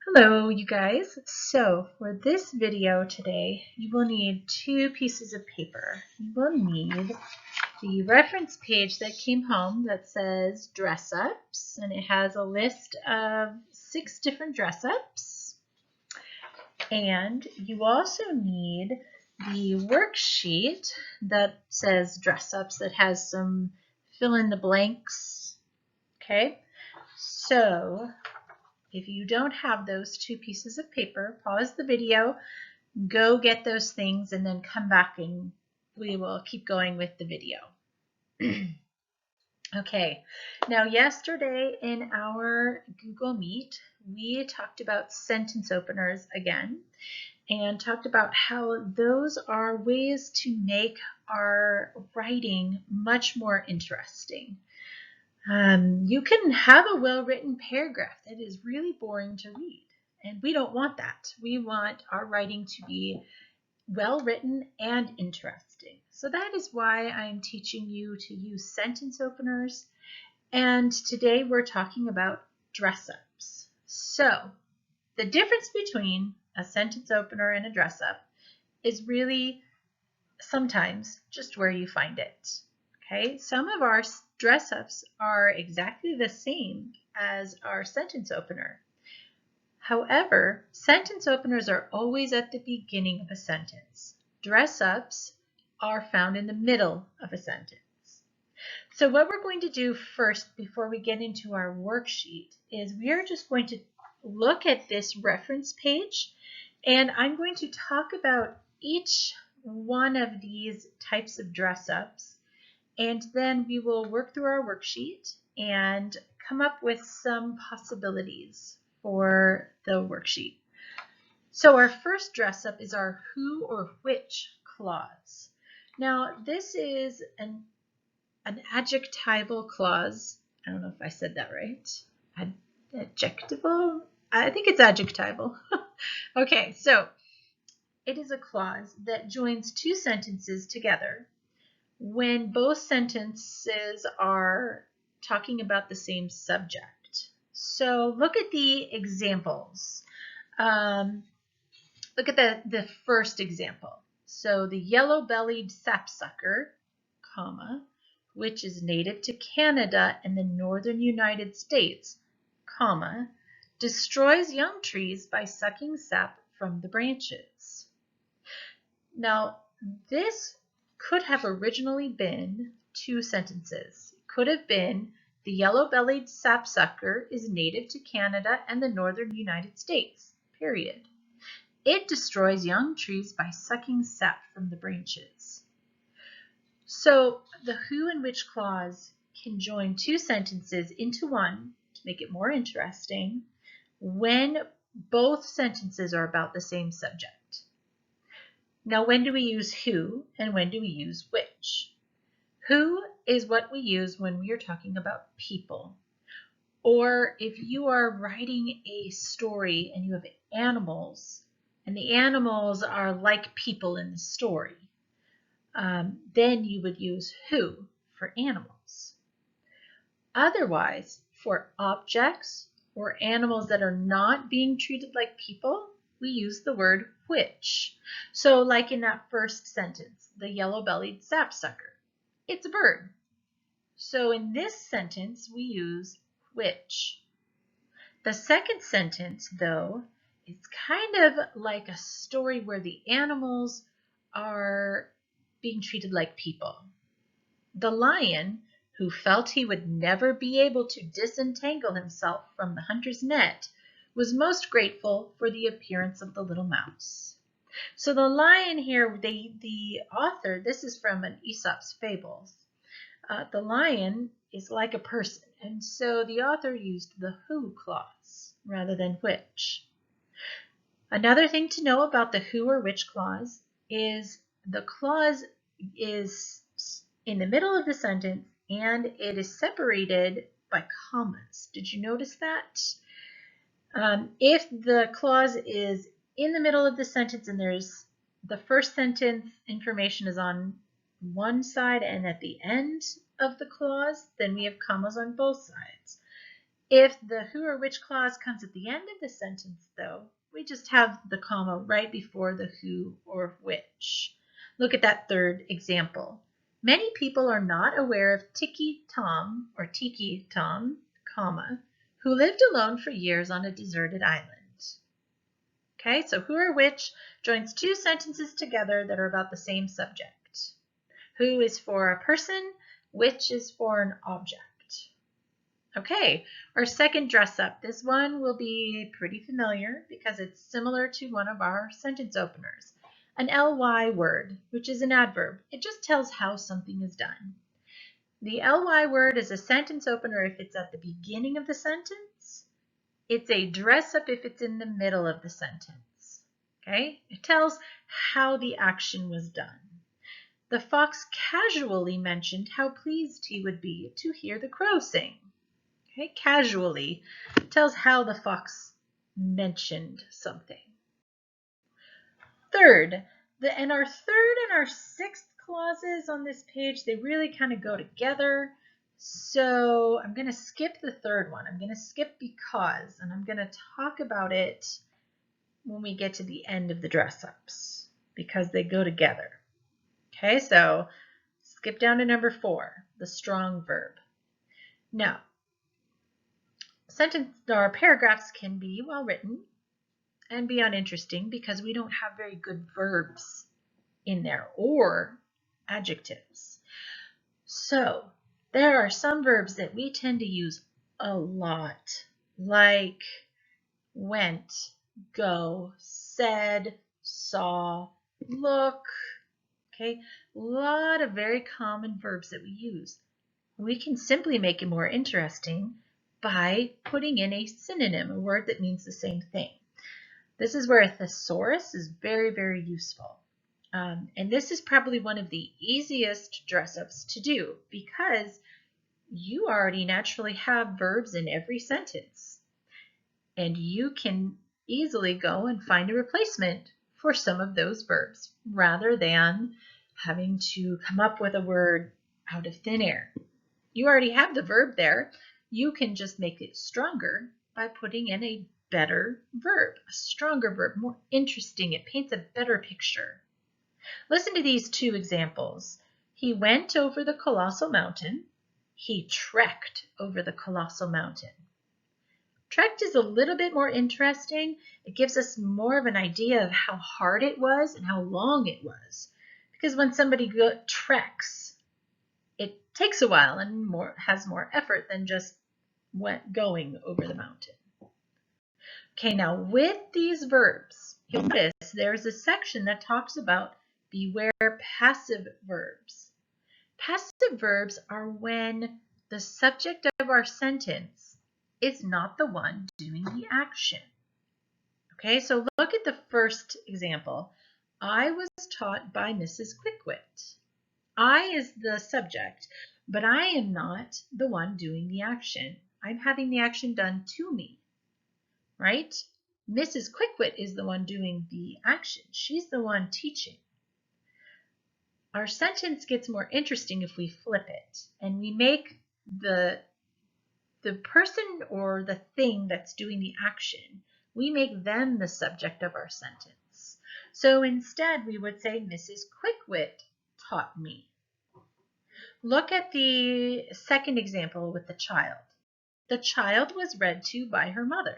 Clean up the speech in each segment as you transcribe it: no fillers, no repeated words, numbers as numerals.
Hello, you guys. So for this video today, you will need two pieces of paper. You will need the reference page that came home that says dress ups, and it has a list of 6 different dress ups. And you also need the worksheet that says dress ups that has some fill in the blanks. Okay, so if you don't have those two pieces of paper, pause the video, go get those things, and then come back and we will keep going with the video. Okay, now yesterday in our Google Meet, we talked about sentence openers again and talked about how those are ways to make our writing much more interesting. You can have a well-written paragraph that is really boring to read, and we don't want that. We want our writing to be well-written and interesting. So that is why I'm teaching you to use sentence openers, and today we're talking about dress-ups. So the difference between a sentence opener and a dress-up is really sometimes just where you find it. Okay, some of our dress-ups are exactly the same as our sentence opener. However, sentence openers are always at the beginning of a sentence. Dress-ups are found in the middle of a sentence. So what we're going to do first before we get into our worksheet is we are just going to look at this reference page, and I'm going to talk about each one of these types of dress-ups, and then we will work through our worksheet and come up with some possibilities for the worksheet. So our first dress-up is our who or which clause. Now this is an adjectival clause. I don't know if I said that right. Adjectival? I think it's adjectival. Okay, so it is a clause that joins two sentences together when both sentences are talking about the same subject. So look at the examples. Look at the first example. So the yellow-bellied sapsucker, comma, which is native to Canada and the northern United States, comma, destroys young trees by sucking sap from the branches. Now, this could have originally been two sentences. It could have been the yellow-bellied sapsucker is native to Canada and the northern United States, period. It destroys young trees by sucking sap from the branches. So the who and which clause can join two sentences into one to make it more interesting when both sentences are about the same subject. Now, when do we use who and when do we use which? Who is what we use when we are talking about people. Or if you are writing a story and you have animals, and the animals are like people in the story, then you would use who for animals. Otherwise, for objects or animals that are not being treated like people, we use the word which. So like in that first sentence, the yellow-bellied sapsucker, it's a bird. So in this sentence, we use which. The second sentence, though, is kind of like a story where the animals are being treated like people. The lion, who felt he would never be able to disentangle himself from the hunter's net, was most grateful for the appearance of the little mouse. So the lion here, the author, this is from an Aesop's Fables. The lion is like a person, and so the author used the who clause rather than which. Another thing to know about the who or which clause is the clause is in the middle of the sentence and it is separated by commas. Did you notice that? If the clause is in the middle of the sentence and there's the first sentence information is on one side and at the end of the clause, then we have commas on both sides. If the who or which clause comes at the end of the sentence, though, we just have the comma right before the who or which. Look at that third example. Many people are not aware of Tiki Tom, or Tiki Tom, comma, who lived alone for years on a deserted island. Okay, so who or which joins two sentences together that are about the same subject. Who is for a person, which is for an object. Okay, our second dress up. This one will be pretty familiar because it's similar to one of our sentence openers. An ly word, which is an adverb. It just tells how something is done. The ly word is a sentence opener if it's at the beginning of the sentence. It's a dress up if it's in the middle of the sentence. Okay, it tells how the action was done. The fox casually mentioned how pleased he would be to hear the crow sing. Okay, casually tells how the fox mentioned something. Third, our third and our sixth clauses on this page, they really kind of go together. So I'm going to skip the third one. I'm going to skip because, and I'm going to talk about it when we get to the end of the dress-ups because they go together. Okay, so skip down to number 4, the strong verb. Now, paragraphs can be well written and be uninteresting because we don't have very good verbs in there or adjectives. So there are some verbs that we tend to use a lot, like went, go, said, saw, look. Okay, a lot of very common verbs that we use. We can simply make it more interesting by putting in a synonym, a word that means the same thing. This is where a thesaurus is very, very useful. And this is probably one of the easiest dress-ups to do because you already naturally have verbs in every sentence. And you can easily go and find a replacement for some of those verbs rather than having to come up with a word out of thin air. You already have the verb there. You can just make it stronger by putting in a better verb, a stronger verb, more interesting. It paints a better picture. Listen to these two examples. He went over the colossal mountain. He trekked over the colossal mountain. Trekked is a little bit more interesting. It gives us more of an idea of how hard it was and how long it was. Because when somebody treks, it takes a while and has more effort than just going over the mountain. Okay, now with these verbs, you'll notice there's a section that talks about beware passive verbs. Passive verbs are when the subject of our sentence is not the one doing the action. Okay, so look at the first example. I was taught by Mrs. Quickwit. I is the subject, but I am not the one doing the action. I'm having the action done to me, right? Mrs. Quickwit is the one doing the action. She's the one teaching. Our sentence gets more interesting if we flip it and we make the person or the thing that's doing the action, we make them the subject of our sentence. So instead we would say Mrs. Quickwit taught me. Look at the second example with the child. The child was read to by her mother.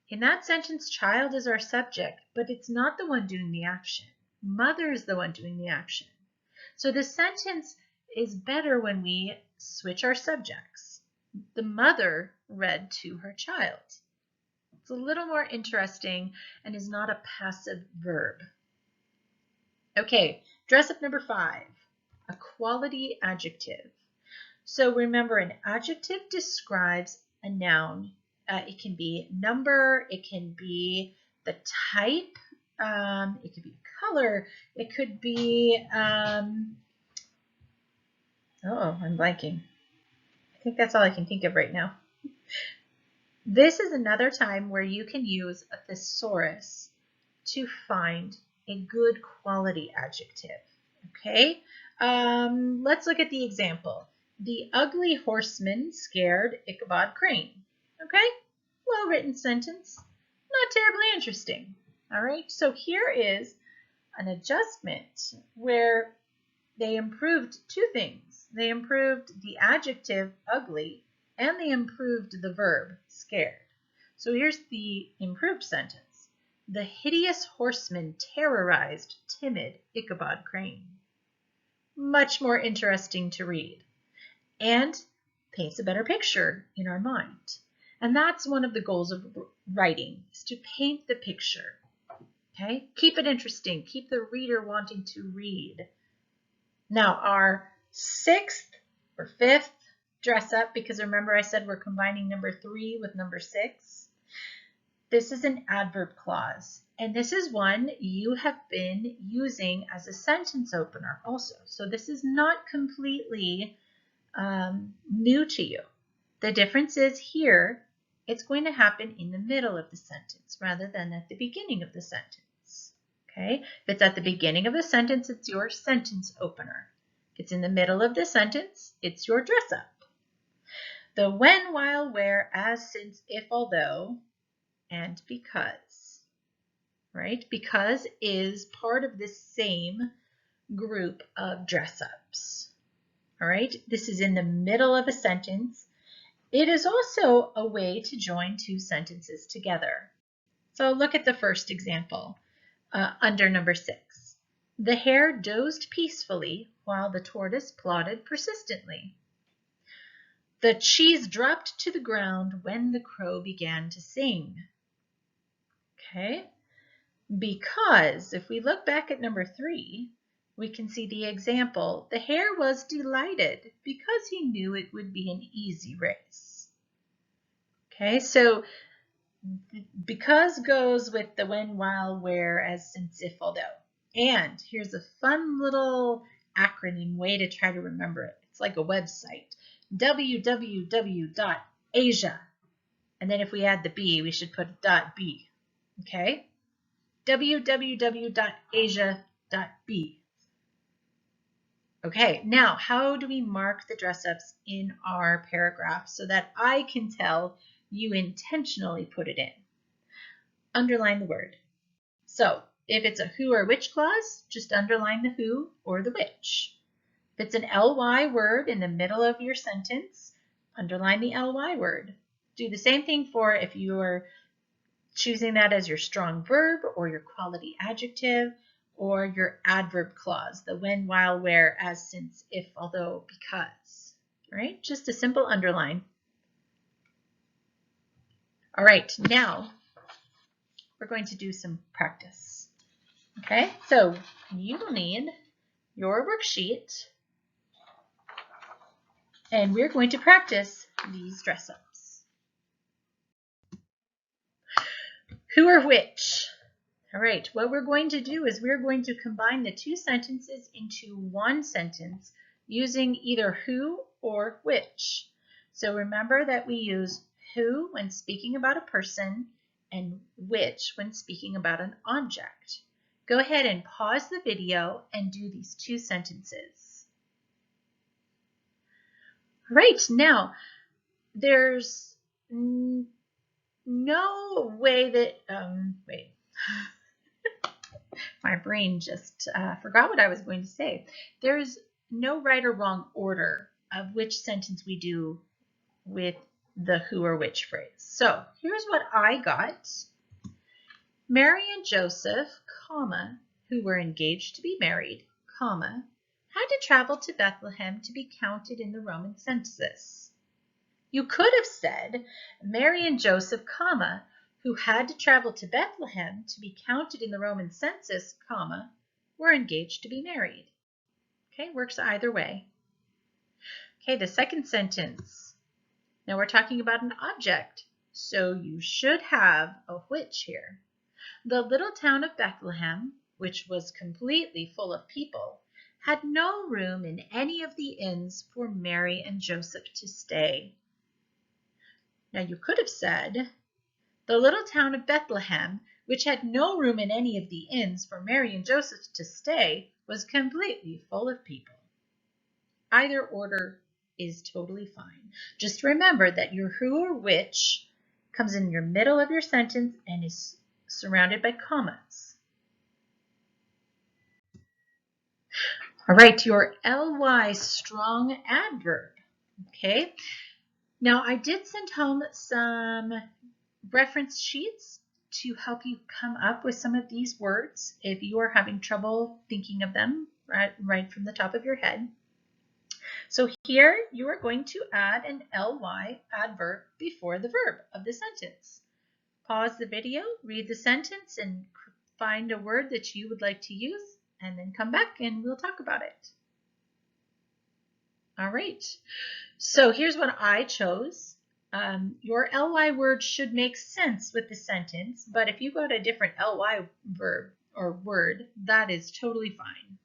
In that sentence, child is our subject, but it's not the one doing the action. Mother is the one doing the action. So the sentence is better when we switch our subjects. The mother read to her child. It's a little more interesting and is not a passive verb. Okay, dress up number 5, a quality adjective. So remember, an adjective describes a noun. It can be number, it can be the type, it could be color, it could be, I'm blanking. I think that's all I can think of right now. This is another time where you can use a thesaurus to find a good quality adjective. Okay, let's look at the example. The ugly horseman scared Ichabod Crane. Okay, well-written sentence, not terribly interesting. All right, so here is an adjustment where they improved two things. They improved the adjective ugly and they improved the verb scared. So here's the improved sentence. The hideous horseman terrorized timid Ichabod Crane. Much more interesting to read and paints a better picture in our mind. And that's one of the goals of writing, is to paint the picture. Okay? Keep it interesting. Keep the reader wanting to read. Now, our sixth or fifth dress up, because remember I said we're combining number 3 with number 6. This is an adverb clause, and this is one you have been using as a sentence opener also. So this is not completely new to you. The difference is here, it's going to happen in the middle of the sentence rather than at the beginning of the sentence. Okay? If it's at the beginning of the sentence, it's your sentence opener. If it's in the middle of the sentence, it's your dress up. The when, while, where, as, since, if, although, and because. Right? Because is part of this same group of dress ups. All right? This is in the middle of a sentence. It is also a way to join two sentences together. So look at the first example under number 6. The hare dozed peacefully while the tortoise plodded persistently. The cheese dropped to the ground when the crow began to sing. Okay? Because if we look back at number 3, we can see the example. The hare was delighted because he knew it would be an easy race. Okay, so because goes with the when, while, where, as, since, if, although. And here's a fun little acronym way to try to remember it. It's like a website, www.asia. And then if we add the B, we should put .b. Okay? www.asia.b. Okay, now how do we mark the dress-ups in our paragraph so that I can tell you intentionally put it in? Underline the word. So if it's a who or which clause, just underline the who or the which. If it's an ly word in the middle of your sentence, underline the ly word. Do the same thing for if you are choosing that as your strong verb or your quality adjective or your adverb clause, the when, while, where, as, since, if, although, because. All right, just a simple underline. All right, now we're going to do some practice. Okay, so you will need your worksheet and we're going to practice these dress-ups. Who or which? All right, what we're going to do is we're going to combine the two sentences into one sentence using either who or which. So remember that we use who when speaking about a person and which when speaking about an object. Go ahead and pause the video and do these two sentences. All right, now there's no way that, wait. My brain just forgot what I was going to say. There's no right or wrong order of which sentence we do with the who or which phrase. So here's what I got. Mary and Joseph, comma, who were engaged to be married, comma, had to travel to Bethlehem to be counted in the Roman census. You could have said Mary and Joseph, comma, who had to travel to Bethlehem to be counted in the Roman census, comma, were engaged to be married. Okay, works either way. Okay, the second sentence. Now we're talking about an object, so you should have a which here. The little town of Bethlehem, which was completely full of people, had no room in any of the inns for Mary and Joseph to stay. Now you could have said, the little town of Bethlehem, which had no room in any of the inns for Mary and Joseph to stay, was completely full of people. Either order is totally fine. Just remember that your who or which comes in your middle of your sentence and is surrounded by commas. All right, your ly strong adverb. Okay, now I did send home some reference sheets to help you come up with some of these words if you are having trouble thinking of them right from the top of your head. So here you are going to add an ly adverb before the verb of the sentence. Pause the video, read the sentence, and find a word that you would like to use, and then come back and we'll talk about it. All right, so here's what I chose. Your ly word should make sense with the sentence, but if you got a different ly verb or word, that is totally fine.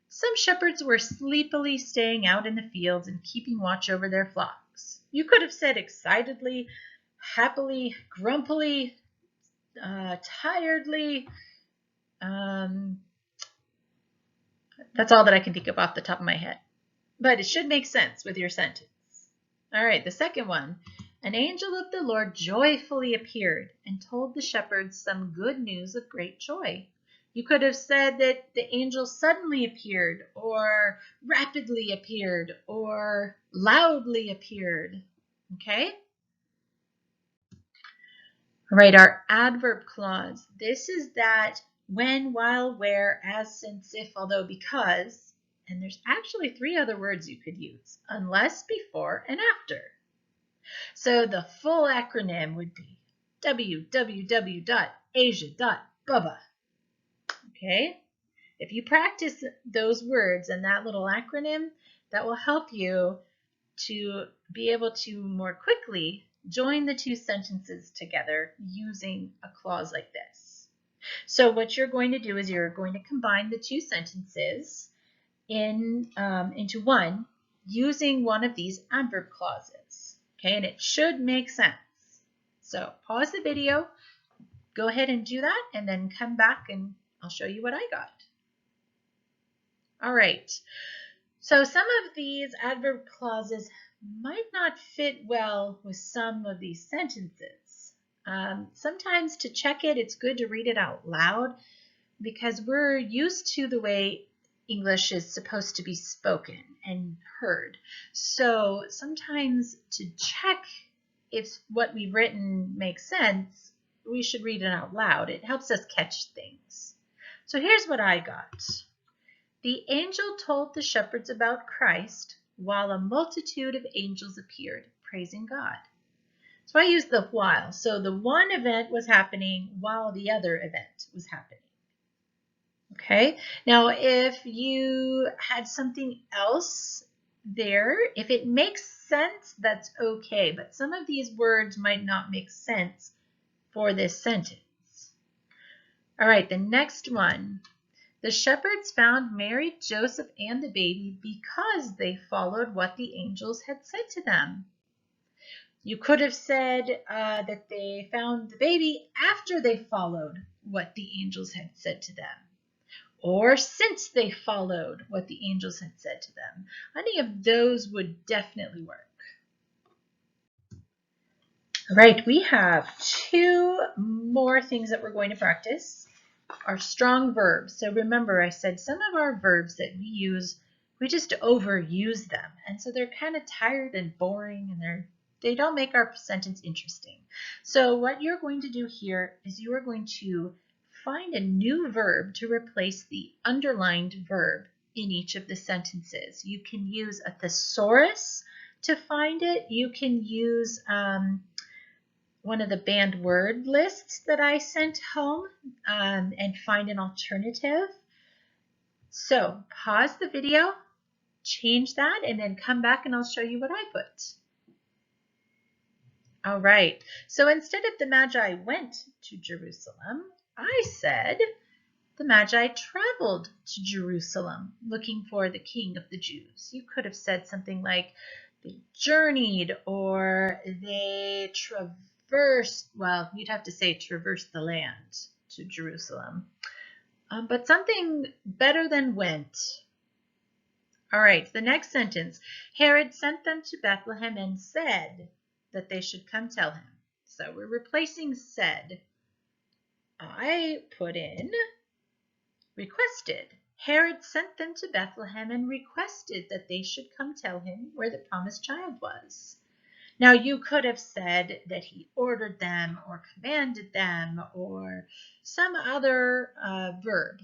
Some shepherds were sleepily staying out in the fields and keeping watch over their flocks. You could have said excitedly, happily, grumpily, tiredly. That's all that I can think of off the top of my head. But it should make sense with your sentence. All right, the second one. An angel of the Lord joyfully appeared and told the shepherds some good news of great joy. You could have said that the angel suddenly appeared, or rapidly appeared, or loudly appeared. Okay? All right, our adverb clause. This is that when, while, where, as, since, if, although, because. And there's actually 3 other words you could use, unless, before, and after. So the full acronym would be www.asia.bubba. Okay? If you practice those words and that little acronym, that will help you to be able to more quickly join the 2 sentences together using a clause like this. So what you're going to do is you're going to combine the 2 sentences into one using one of these adverb clauses. Okay, and it should make sense. So pause the video, go ahead and do that, and then come back and I'll show you what I got. All right, so some of these adverb clauses might not fit well with some of these sentences. Sometimes to check it, it's good to read it out loud because we're used to the way English is supposed to be spoken and heard. So sometimes to check if what we've written makes sense, we should read it out loud. It helps us catch things. So here's what I got. The angel told the shepherds about Christ while a multitude of angels appeared, praising God. So I used the while. So the one event was happening while the other event was happening. Okay, now if you had something else there, if it makes sense, that's okay, but some of these words might not make sense for this sentence. All right, the next one. The shepherds found Mary, Joseph, and the baby because they followed what the angels had said to them. You could have said that they found the baby after they followed what the angels had said to them, or since they followed what the angels had said to them. Any of those would definitely work. All right, we have 2 more things that we're going to practice. Our strong verbs. So remember, I said some of our verbs that we use, we just overuse them. And so they're kind of tired and boring, and they don't make our sentence interesting. So what you're going to do here is you are going to find a new verb to replace the underlined verb in each of the sentences. You can use a thesaurus to find it. You can use one of the banned word lists that I sent home and find an alternative. So pause the video, change that, and then come back and I'll show you what I put. All right, so instead of the Magi went to Jerusalem, I said the Magi traveled to Jerusalem looking for the King of the Jews. You could have said something like they journeyed, or they traversed, well, you'd have to say traversed the land to Jerusalem. But something better than went. All right, the next sentence. Herod sent them to Bethlehem and said that they should come tell him. So we're replacing said. I put in requested. Herod sent them to Bethlehem and requested that they should come tell him where the promised child was. Now, you could have said that he ordered them or commanded them or some other verb.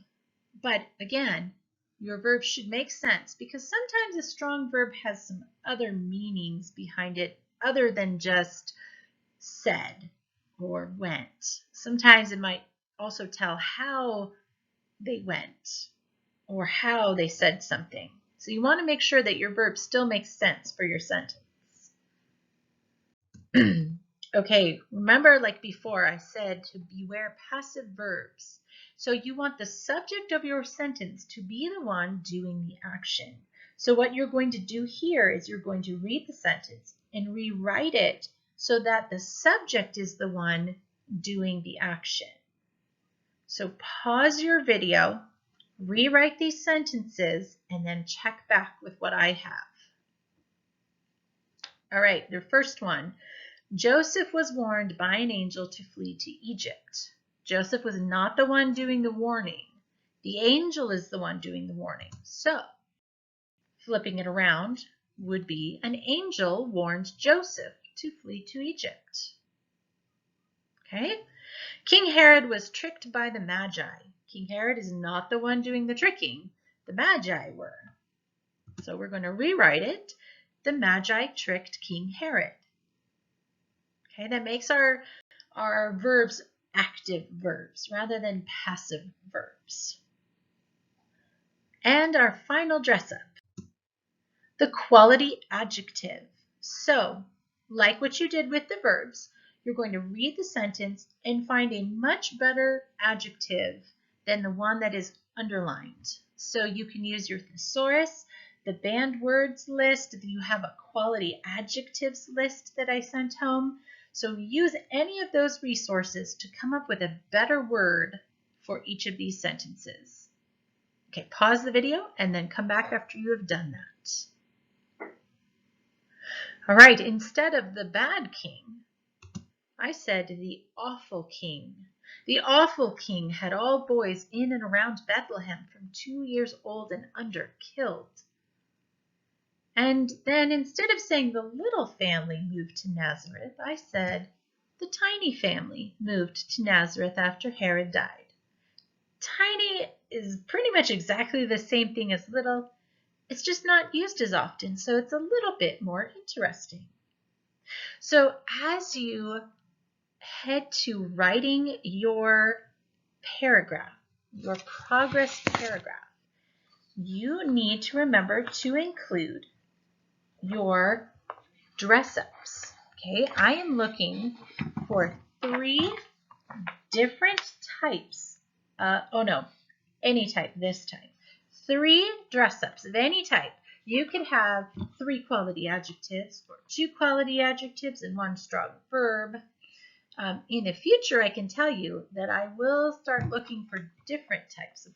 But again, your verb should make sense because sometimes a strong verb has some other meanings behind it other than just said or went. Sometimes it might also tell how they went or how they said something. So you want to make sure that your verb still makes sense for your sentence. Okay, remember like before I said to beware passive verbs. So you want the subject of your sentence to be the one doing the action. So what you're going to do here is you're going to read the sentence and rewrite it so that the subject is the one doing the action. So pause your video, rewrite these sentences, and then check back with what I have. All right, the first one. Joseph was warned by an angel to flee to Egypt. Joseph was not the one doing the warning. The angel is the one doing the warning. So, flipping it around would be an angel warned Joseph to flee to Egypt. Okay? King Herod was tricked by the Magi. King Herod is not the one doing the tricking. The Magi were. So we're going to rewrite it. The Magi tricked King Herod. Okay, that makes our verbs active verbs rather than passive verbs. And our final dress up, the quality adjective. So, like what you did with the verbs, you're going to read the sentence and find a much better adjective than the one that is underlined. So you can use your thesaurus, the banned words list, if you have a quality adjectives list that I sent home. So use any of those resources to come up with a better word for each of these sentences. Okay, pause the video and then come back after you have done that. All right, instead of the bad king, I said the awful king. The awful king had all boys in and around Bethlehem from 2 years old and under killed. And then instead of saying the little family moved to Nazareth, I said the tiny family moved to Nazareth after Herod died. Tiny is pretty much exactly the same thing as little. It's just not used as often, so it's a little bit more interesting. So as you head to writing your paragraph, your progress paragraph, you need to remember to include your dress-ups. Okay, I am looking for 3 different types. Any type this time. 3 dress-ups of any type. You could have 3 quality adjectives or 2 quality adjectives and 1 strong verb. In the future, I can tell you that I will start looking for different types of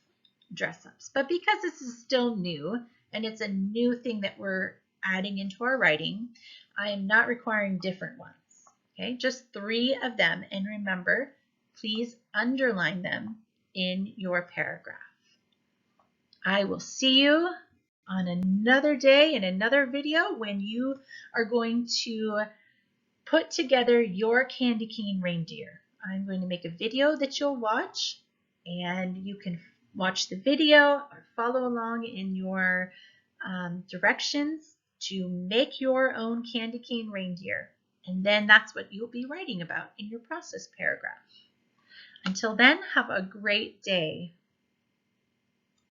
dress-ups. But because this is still new and it's a new thing that we're adding into our writing, I am not requiring different ones. Okay, just 3 of them. And remember, please underline them in your paragraph. I will see you on another day in another video when you are going to put together your candy cane reindeer. I'm going to make a video that you'll watch, and you can watch the video or follow along in your directions to make your own candy cane reindeer. And then that's what you'll be writing about in your process paragraph. Until then, have a great day.